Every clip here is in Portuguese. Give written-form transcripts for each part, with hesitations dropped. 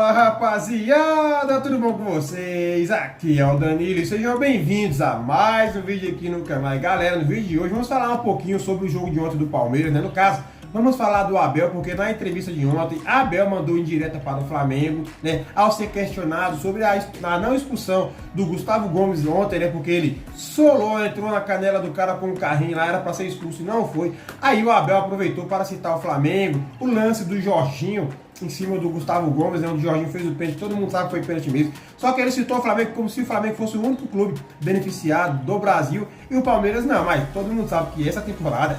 Fala rapaziada, tudo bom com vocês? Aqui é o Danilo e sejam bem-vindos a mais um vídeo aqui no canal. E galera, no vídeo de hoje vamos falar um pouquinho sobre o jogo de ontem do Palmeiras, né? No caso, vamos falar do Abel, porque na entrevista de ontem, Abel mandou indireta para o Flamengo, né? Ao ser questionado sobre a não expulsão do Gustavo Gomes ontem, né? Porque ele solou, entrou na canela do cara com um carrinho lá, era para ser expulso e não foi. Aí o Abel aproveitou para citar o Flamengo, o lance do Jorginho em cima do Gustavo Gomes, né, onde o Jorginho fez o pênalti, todo mundo sabe que foi pênalti mesmo. Só que ele citou o Flamengo como se o Flamengo fosse o único clube beneficiado do Brasil e o Palmeiras não, mas todo mundo sabe que essa temporada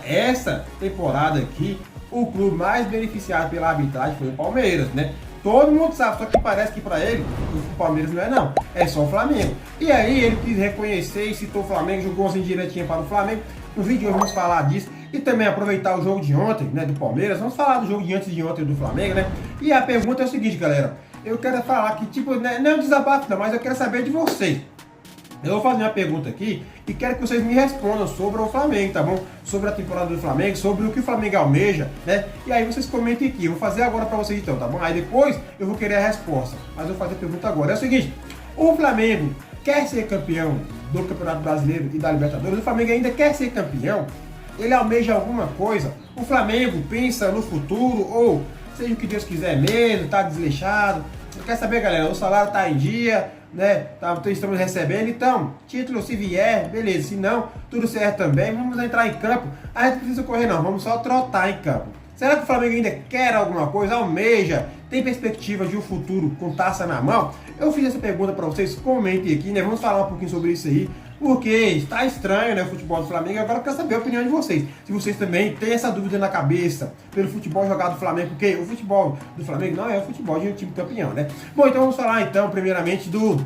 aqui, o clube mais beneficiado pela arbitragem foi o Palmeiras, né? Todo mundo sabe, só que parece que para ele o Palmeiras não é não, é só o Flamengo. E aí ele quis reconhecer e citou o Flamengo, jogou umas indiretinhas para o Flamengo. No vídeo de hoje vamos falar disso e também aproveitar o jogo de ontem, né, do Palmeiras. Vamos falar do jogo de antes de ontem do Flamengo, né? E a pergunta é o seguinte, galera. Eu quero falar que, tipo, né, não é um desabafo não, mas eu quero saber de vocês. Eu vou fazer uma pergunta aqui e quero que vocês me respondam sobre o Flamengo, tá bom? Sobre a temporada do Flamengo, sobre o que o Flamengo almeja, né? E aí vocês comentem aqui. Eu vou fazer agora pra vocês então, tá bom? Aí depois eu vou querer a resposta. Mas eu vou fazer a pergunta agora. É o seguinte, o Flamengo quer ser campeão do Campeonato Brasileiro e da Libertadores? O Flamengo ainda quer ser campeão? Ele almeja alguma coisa? O Flamengo pensa no futuro ou seja o que Deus quiser mesmo, tá desleixado? Quer saber, galera? O salário tá em dia, né? Estamos recebendo, então, título se vier, beleza. Se não, tudo certo também. Vamos entrar em campo. A gente não precisa correr não, vamos só trotar em campo. Será que o Flamengo ainda quer alguma coisa? Almeja? Tem perspectiva de um futuro com taça na mão? Eu fiz essa pergunta para vocês, comentem aqui, né? Vamos falar um pouquinho sobre isso aí. Porque está estranho, né, o futebol do Flamengo. Agora eu quero saber a opinião de vocês. Se vocês também têm essa dúvida na cabeça pelo futebol jogado do Flamengo, porque o futebol do Flamengo não é o futebol de um time campeão, né? Bom, então vamos falar então, primeiramente, do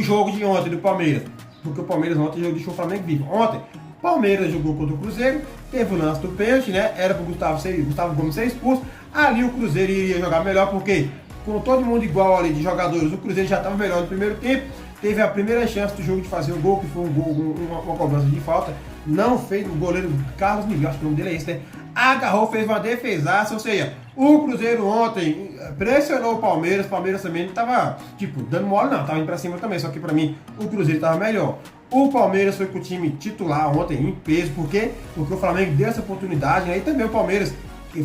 jogo de ontem do Palmeiras. Porque o Palmeiras ontem deixou o Flamengo vivo. Ontem, o Palmeiras jogou contra o Cruzeiro, teve o lance do pênalti, né? Era para o Gustavo Gomes ser expulso. Ali o Cruzeiro iria jogar melhor, porque com todo mundo igual ali de jogadores, o Cruzeiro já estava melhor no primeiro tempo. Teve a primeira chance do jogo de fazer o gol, que foi um gol, uma cobrança de falta. Não fez, o goleiro Carlos Miguel, acho que o nome dele é esse, né? Agarrou, fez uma defesaça, ou seja, o Cruzeiro ontem pressionou o Palmeiras também não estava, tipo, dando mole não, estava indo pra cima também, só que pra mim o Cruzeiro estava melhor. O Palmeiras foi com o time titular ontem em peso, por quê? Porque o Flamengo deu essa oportunidade, né? E também o Palmeiras,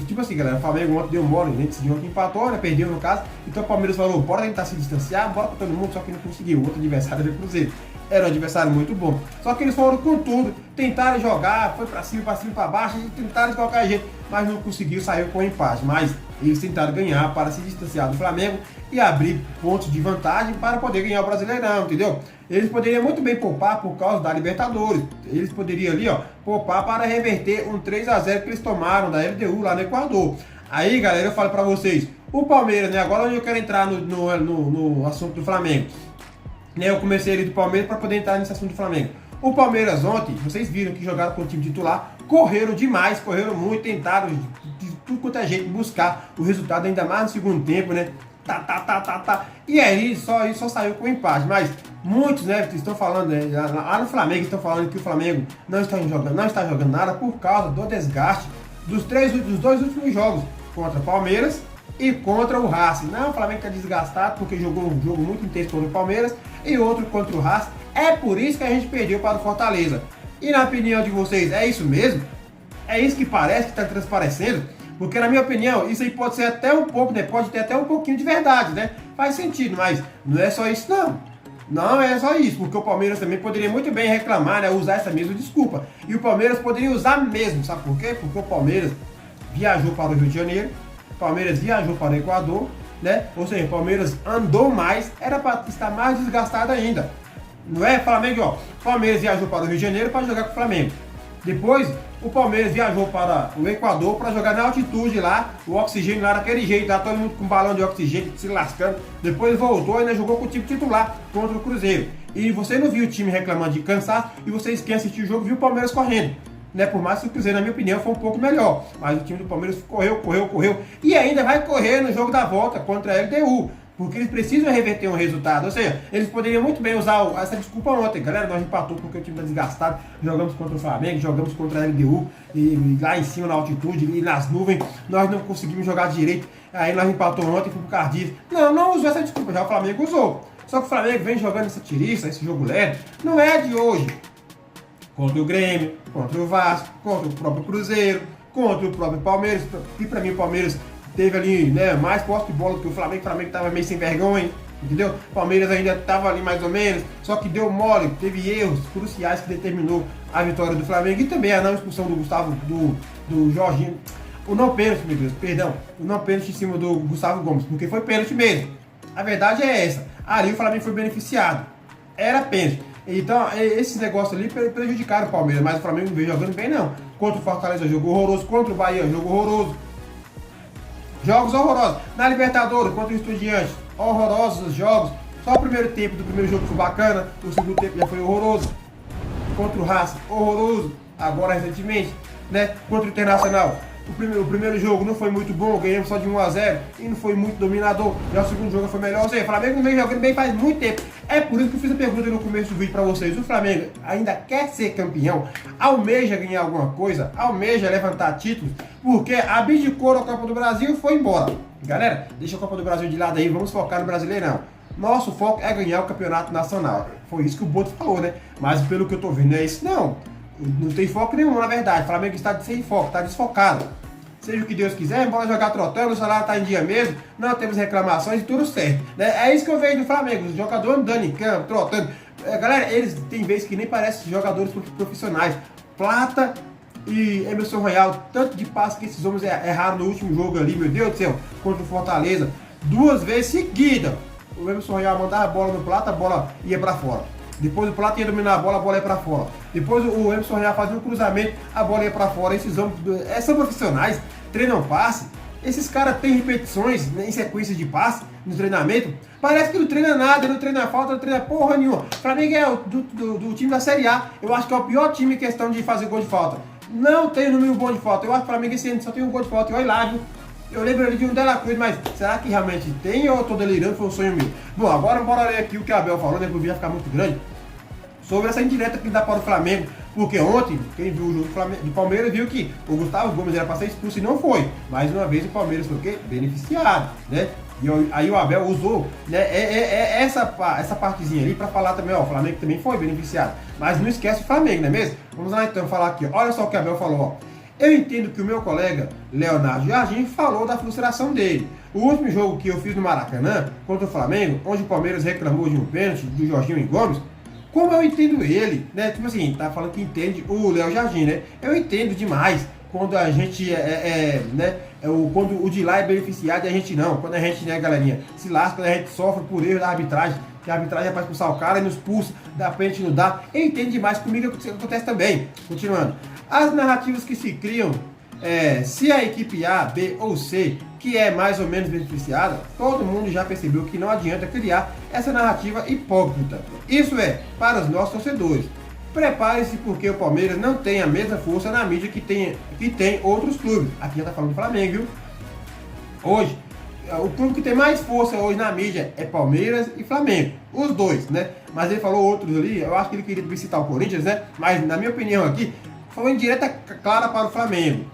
tipo assim, galera, o Flamengo ontem deu mole, né? Decidiu ontem empatou, né? Perdeu no caso. Então o Palmeiras falou, bora tentar se distanciar, bora pra todo mundo, só que não conseguiu. O outro adversário era o Cruzeiro. Era um adversário muito bom. Só que eles foram com tudo, tentaram jogar, foi pra cima, pra baixo, e tentaram de qualquer jeito, mas não conseguiu, saiu com empate. Mas eles tentaram ganhar para se distanciar do Flamengo e abrir pontos de vantagem para poder ganhar o Brasileirão, entendeu? Eles poderiam muito bem poupar por causa da Libertadores. Eles poderiam ali, ó, poupar para reverter um 3-0 que eles tomaram da LDU lá no Equador. Aí, galera, eu falo para vocês, o Palmeiras, né, agora onde eu quero entrar no assunto do Flamengo. Né, eu comecei ali do Palmeiras para poder entrar nesse assunto do Flamengo. O Palmeiras ontem, vocês viram que jogaram com o time titular, correram demais, correram muito, tentaram de tudo quanto é jeito buscar o resultado, ainda mais no segundo tempo, né? E aí só saiu com empate. Mas muitos, né, estão falando, né, lá no Flamengo, estão falando que o Flamengo não está jogando nada por causa do desgaste dos dois últimos jogos contra o Palmeiras e contra o Racing. Não, o Flamengo está desgastado porque jogou um jogo muito intenso contra o Palmeiras e outro contra o Racing. É por isso que a gente perdeu para o Fortaleza. E na opinião de vocês, é isso mesmo? É isso que parece, que está transparecendo? Porque na minha opinião, isso aí pode ser até um pouco, né? Pode ter até um pouquinho de verdade, né? Faz sentido, mas não é só isso não. Não é só isso, porque o Palmeiras também poderia muito bem reclamar, né? Usar essa mesma desculpa. E o Palmeiras poderia usar mesmo, sabe por quê? Porque o Palmeiras viajou para o Rio de Janeiro, o Palmeiras viajou para o Equador, né? Ou seja, o Palmeiras andou mais, era para estar mais desgastado ainda. Não é, Flamengo, ó. O Palmeiras viajou para o Rio de Janeiro para jogar com o Flamengo. Depois, o Palmeiras viajou para o Equador para jogar na altitude lá, o oxigênio lá daquele jeito, tá todo mundo com balão de oxigênio se lascando. Depois voltou e ainda jogou com o time titular contra o Cruzeiro. E você não viu o time reclamando de cansaço e vocês que assistiu o jogo viu o Palmeiras correndo. Né? Por mais que o Cruzeiro, na minha opinião, foi um pouco melhor. Mas o time do Palmeiras correu. E ainda vai correr no jogo da volta contra a LDU. Porque eles precisam reverter um resultado. Ou seja, eles poderiam muito bem usar essa desculpa ontem. Galera, nós empatou porque o time está desgastado. Jogamos contra o Flamengo, jogamos contra a LDU. E lá em cima, na altitude, e nas nuvens, nós não conseguimos jogar direito. aí nós empatou ontem e fomos pro Cardiz. Não usou essa desculpa, já o Flamengo usou. Só que o Flamengo vem jogando essa tiriça, esse jogo leve, não é de hoje. Contra o Grêmio, contra o Vasco, contra o próprio Cruzeiro, contra o próprio Palmeiras, que pra mim o Palmeiras teve ali, né, mais posse de bola do que o Flamengo tava meio sem vergonha, entendeu? O Palmeiras ainda tava ali mais ou menos, só que deu mole, teve erros cruciais que determinou a vitória do Flamengo e também a não expulsão do Gustavo, do Jorginho, o não pênalti, meu Deus, perdão, o não pênalti em cima do Gustavo Gomes, porque foi pênalti mesmo. A verdade é essa, ali o Flamengo foi beneficiado, era pênalti. Então, esses negócios ali prejudicaram o Palmeiras, mas o Flamengo não veio jogando bem, não. Contra o Fortaleza, jogo horroroso. Contra o Bahia, jogo horroroso. Jogos horrorosos. Na Libertadores, contra o Estudiantes, horrorosos os jogos. Só o primeiro tempo do primeiro jogo foi bacana, o segundo tempo já foi horroroso. Contra o Racing, horroroso. Agora, recentemente, né? Contra o Internacional. O primeiro jogo não foi muito bom, ganhamos só de 1-0 e não foi muito dominador. Já o segundo jogo foi melhor. Ou seja, o Flamengo não vem jogando bem faz muito tempo. É por isso que eu fiz a pergunta no começo do vídeo para vocês. O Flamengo ainda quer ser campeão? Almeja ganhar alguma coisa? Almeja levantar títulos? Porque abdicou da Copa do Brasil e foi embora. Galera, deixa a Copa do Brasil de lado aí, vamos focar no Brasileirão. Nosso foco é ganhar o Campeonato Nacional. Foi isso que o Boto falou, né? Mas pelo que eu tô vendo é isso não. Não tem foco nenhum, na verdade. O Flamengo está sem foco, está desfocado. Seja o que Deus quiser, bora jogar trotando, o salário está em dia mesmo, não temos reclamações e tudo certo. Né? É isso que eu vejo do Flamengo, os jogadores andando em campo, trotando. Galera, eles tem vezes que nem parecem jogadores profissionais. Plata e Emerson Royal, tanto de passe que esses homens erraram no último jogo ali, meu Deus do céu, contra o Fortaleza, 2 vezes seguidas. O Emerson Royal mandava a bola no Plata, a bola ia para fora. Depois o Plata ia dominar a bola ia pra fora. Depois o Emerson já fazia um cruzamento, a bola ia pra fora. Esses homens são profissionais, treinam passe. Esses caras têm repetições, né, em sequência de passe no treinamento. Parece que não treina nada, não treina falta, não treina porra nenhuma. O Flamengo é do time da Série A. Eu acho que é o pior time em questão de fazer gol de falta. Não tem número bom de falta. Eu acho que o Flamengo esse ano só tem um gol de falta. E olha lá, viu? Eu lembro ali de um Dela Cruz, mas será que realmente tem ou eu tô delirando? Foi um sonho meu. Bom, agora bora ler aqui o que a Abel falou, né? Porque o vídeo vai ficar muito grande. Sobre essa indireta que dá para o Flamengo. Porque ontem, quem viu o jogo do Palmeiras viu que o Gustavo Gomes era para ser expulso e não foi. Mais uma vez o Palmeiras foi o quê? Beneficiado, né? E aí o Abel usou, né, essa partezinha ali para falar também, ó, o Flamengo também foi beneficiado. Mas não esquece o Flamengo, não é mesmo? Vamos lá então falar aqui, ó. Olha só o que o Abel falou, ó. Eu entendo que o meu colega Leonardo Jardim falou da frustração dele. O último jogo que eu fiz no Maracanã, contra o Flamengo, onde o Palmeiras reclamou de um pênalti do Jorginho e Gomes, como eu entendo ele, né? Tipo assim, tá falando que entende o Léo Jardim, né? Eu entendo demais quando a gente quando o de lá é beneficiado e a gente não. Quando a gente, né, galerinha, se lasca, quando a gente sofre por erro da arbitragem, que a arbitragem é para expulsar o cara e nos pulsa, dá pênalti não dá. Eu entendo demais, comigo acontece também. Continuando. As narrativas que se criam, se a equipe A, B ou C, que é mais ou menos beneficiada, todo mundo já percebeu que não adianta criar essa narrativa hipócrita. Isso é, para os nossos torcedores. Prepare-se porque o Palmeiras não tem a mesma força na mídia que tem outros clubes. Aqui já tá falando do Flamengo, viu? Hoje, o clube que tem mais força hoje na mídia é Palmeiras e Flamengo. Os dois, né? Mas ele falou outros ali, eu acho que ele queria citar o Corinthians, né? Mas na minha opinião aqui, foi uma indireta clara para o Flamengo.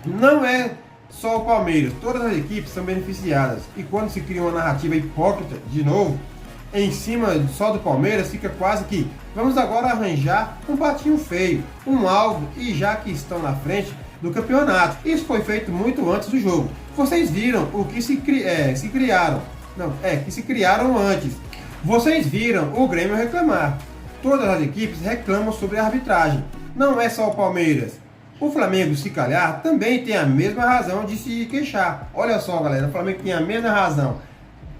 Não é só o Palmeiras, todas as equipes são beneficiadas. E quando se cria uma narrativa hipócrita, de novo, em cima só do Palmeiras, fica quase que vamos agora arranjar um patinho feio, um alvo, e já que estão na frente do campeonato. Isso foi feito muito antes do jogo. Vocês viram o que se criaram antes. Vocês viram o Grêmio reclamar. Todas as equipes reclamam sobre a arbitragem. Não é só o Palmeiras. O Flamengo, se calhar, também tem a mesma razão de se queixar. Olha só, galera, o Flamengo tem a mesma razão.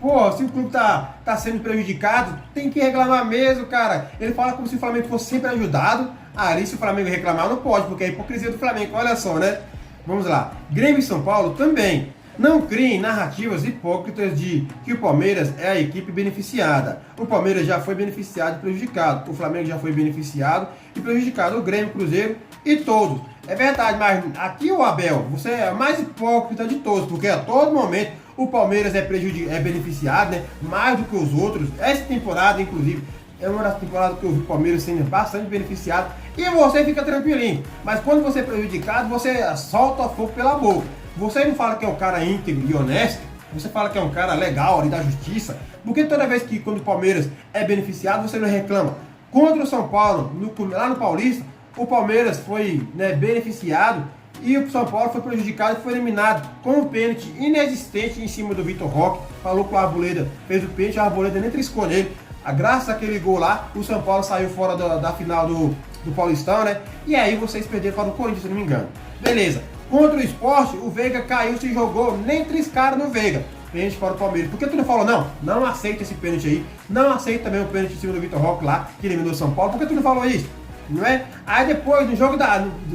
Pô, se o clube tá sendo prejudicado, tem que reclamar mesmo, cara. Ele fala como se o Flamengo fosse sempre ajudado. Ali, se o Flamengo reclamar, não pode, porque é a hipocrisia do Flamengo. Olha só, né? Vamos lá. Grêmio e São Paulo também. Não criem narrativas hipócritas de que o Palmeiras é a equipe beneficiada. O Palmeiras já foi beneficiado e prejudicado. O Flamengo já foi beneficiado e prejudicado. O Grêmio, Cruzeiro e todos. É verdade, mas aqui o Abel, você é a mais hipócrita de todos, porque a todo momento o Palmeiras é beneficiado, né? Mais do que os outros. Essa temporada, inclusive, é uma das temporadas que eu vi o Palmeiras sendo bastante beneficiado. E você fica tranquilinho. Mas quando você é prejudicado, você solta fogo pela boca. você não fala que é um cara íntegro e honesto, você fala que é um cara legal ali da justiça, porque toda vez que quando o Palmeiras é beneficiado, você não reclama. Contra o São Paulo, lá no Paulista, o Palmeiras foi, né, beneficiado e o São Paulo foi prejudicado e foi eliminado com um pênalti inexistente em cima do Vitor Roque. Falou que o Arboleda fez o pênalti, o Arboleda nem triscou nele. Graças àquele gol lá, o São Paulo saiu fora da final do Paulistão, né? E aí vocês perderam para o Corinthians, se não me engano. Beleza. Contra o Sport, o Veiga caiu, se jogou, nem triscaram no Veiga. Pênalti para o Palmeiras. Por que tu não falou, não aceita esse pênalti aí, não aceita também o pênalti em cima do Vitor Roque lá, que eliminou o São Paulo? Por que tu não falou isso? Não é? Aí depois, no jogo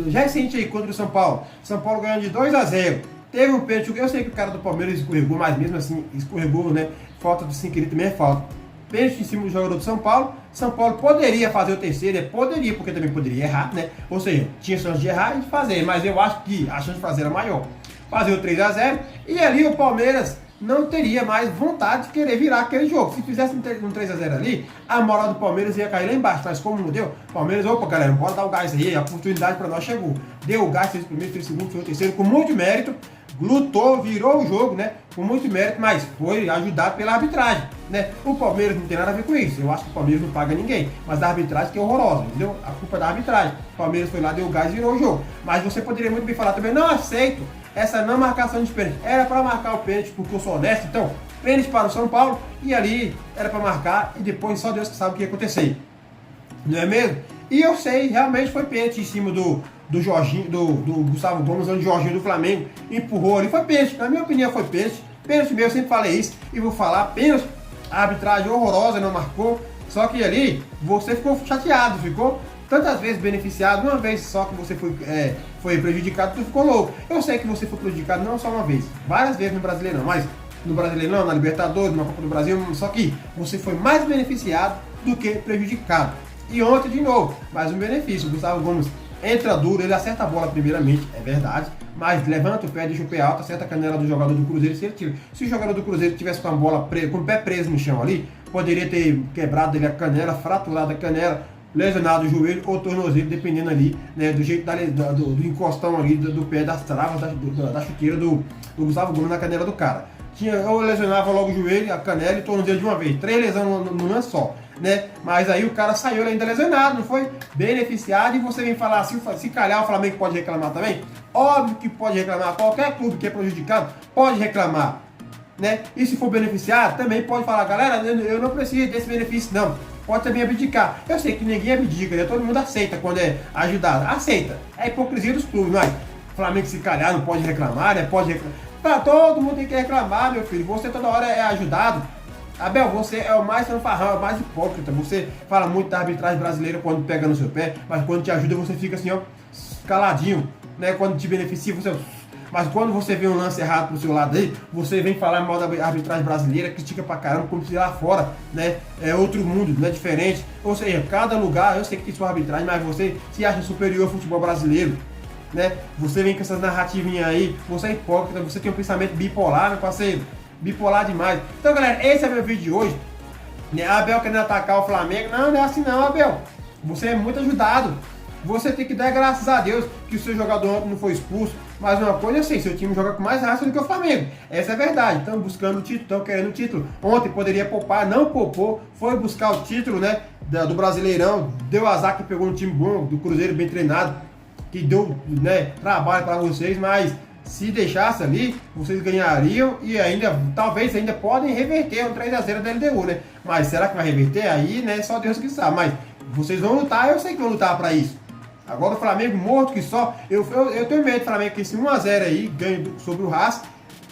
já recente aí contra o São Paulo ganhando de 2-0, teve um pênalti, eu sei que o cara do Palmeiras escorregou, mas mesmo assim escorregou, né? Falta de 5 querido também é falta. Pênalti em cima do jogador do São Paulo poderia fazer o terceiro, poderia, porque também poderia errar, né? Ou seja, tinha chance de errar e de fazer, mas eu acho que a chance de fazer era maior. Fazer o 3-0 e ali o Palmeiras não teria mais vontade de querer virar aquele jogo. Se fizesse um 3-0 ali, a moral do Palmeiras ia cair lá embaixo. Mas como não deu, Palmeiras, opa galera, bora dar o gás aí, a oportunidade para nós chegou. Deu o gás, fez o primeiro, fez o segundo, fez o terceiro, com muito mérito, lutou, virou o jogo, né? Com muito mérito, mas foi ajudado pela arbitragem, né? O Palmeiras não tem nada a ver com isso. Eu acho que o Palmeiras não paga ninguém, mas a arbitragem que é horrorosa, entendeu? A culpa é da arbitragem. O Palmeiras foi lá, deu o gás e virou o jogo. Mas você poderia muito bem falar também, não aceito essa não marcação de pênalti. Era para marcar o pênalti porque eu sou honesto, então pênalti para o São Paulo e ali era para marcar e depois só Deus que sabe o que ia acontecer. Não é mesmo? E eu sei, realmente foi pênalti em cima do Jorginho, do Gustavo Gomes, onde o Jorginho do Flamengo empurrou ali. Foi pênalti, na minha opinião foi pênalti. Pênalti mesmo, eu sempre falei isso e vou falar, pênalti, a arbitragem horrorosa, não marcou. Só que ali você ficou chateado, ficou tantas vezes beneficiado, uma vez só que você foi prejudicado, tu ficou louco. Eu sei que você foi prejudicado não só uma vez, várias vezes no Brasileirão, mas no Brasileirão, na Libertadores, na Copa do Brasil, só que você foi mais beneficiado do que prejudicado. E ontem de novo, mais um benefício, o Gustavo Gomes entra duro, ele acerta a bola primeiramente, é verdade, mas levanta o pé, deixa o pé alto, acerta a canela do jogador do Cruzeiro, se ele tira. Se o jogador do Cruzeiro tivesse com a bola com o pé preso no chão ali, poderia ter quebrado dele a canela, fraturado a canela, lesionado o joelho ou tornozelo, dependendo ali, né, do jeito do encostão ali do pé, das travas da chuteira do Gustavo Gomes na canela do cara. Ou lesionava logo o joelho, a canela e o tornozelo de uma vez, 3 lesões no lance só, né? Mas aí o cara saiu ainda lesionado, não foi beneficiado, e você vem falar assim, se calhar o Flamengo pode reclamar também? Óbvio que pode reclamar, qualquer clube que é prejudicado pode reclamar, né? E se for beneficiado, também pode falar, galera, eu não preciso desse benefício não. Pode também abdicar. Eu sei que ninguém abdica, né? Todo mundo aceita quando é ajudado. Aceita. É a hipocrisia dos clubes, mas o Flamengo se calhar não pode reclamar, né? Pode reclamar. Pra todo mundo tem que reclamar, meu filho. Você toda hora é ajudado. Abel, você é o mais fanfarrão, é o mais hipócrita. Você fala muito da arbitragem brasileira quando pega no seu pé, mas quando te ajuda você fica assim, ó, caladinho, né? Quando te beneficia, você... Mas quando você vê um lance errado pro seu lado aí, você vem falar mal da arbitragem brasileira, critica pra caramba, como se lá fora, né, é outro mundo, não é diferente. Ou seja, cada lugar, eu sei que tem sua arbitragem, mas você se acha superior ao futebol brasileiro, né? Você vem com essas narrativinhas aí, você é hipócrita, você tem um pensamento bipolar, meu parceiro, bipolar demais. Então, galera, esse é meu vídeo de hoje. Né? Abel querendo atacar o Flamengo, não é assim não, Abel. Você é muito ajudado. Você tem que dar graças a Deus que o seu jogador ontem não foi expulso. Mas uma coisa eu sei, seu time joga com mais raça do que o Flamengo. Essa é a verdade. Estão buscando o título, estão querendo o título. Ontem poderia poupar, não poupou. Foi buscar o título, né, do Brasileirão. Deu azar que pegou um time bom, do Cruzeiro bem treinado, que deu, né, trabalho para vocês. Mas se deixasse ali, vocês ganhariam e ainda, talvez ainda podem reverter um 3-0 da LDU, né? Mas será que vai reverter? Aí, né, só Deus que sabe. Mas vocês vão lutar, eu sei que vão lutar para isso. Agora o Flamengo morto que só, eu tenho medo do Flamengo que esse 1-0 aí, ganho sobre o Racing,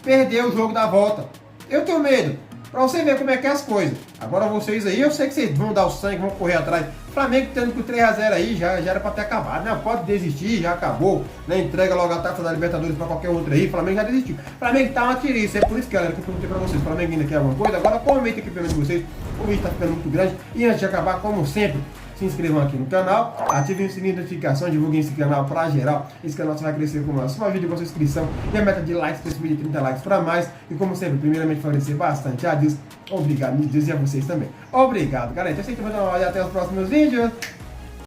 perdeu o jogo da volta. Eu tenho medo, pra você ver como é que é as coisas. Agora vocês aí, eu sei que vocês vão dar o sangue, vão correr atrás. O Flamengo tendo com 3-0 aí, já era pra ter acabado, né? Pode desistir, já acabou, né? Entrega logo a taça da Libertadores pra qualquer outro aí, o Flamengo já desistiu. O Flamengo tá uma tiriça, é por isso, galera, que eu perguntei pra vocês, o Flamengo ainda quer alguma coisa? Agora comenta aqui pelo menos vocês, o vídeo tá ficando muito grande. E antes de acabar, como sempre, se inscrevam aqui no canal, ativem o sininho de notificação, divulguem esse canal para geral. Esse canal só vai crescer com o nosso vídeo com a sua inscrição e a meta de likes para esse vídeo de 30 likes para mais. E como sempre, primeiramente favorecer bastante a Deus. Obrigado, meu Deus, e a vocês também. Obrigado, galera. Então, sempre vou dar uma olhada até os próximos vídeos.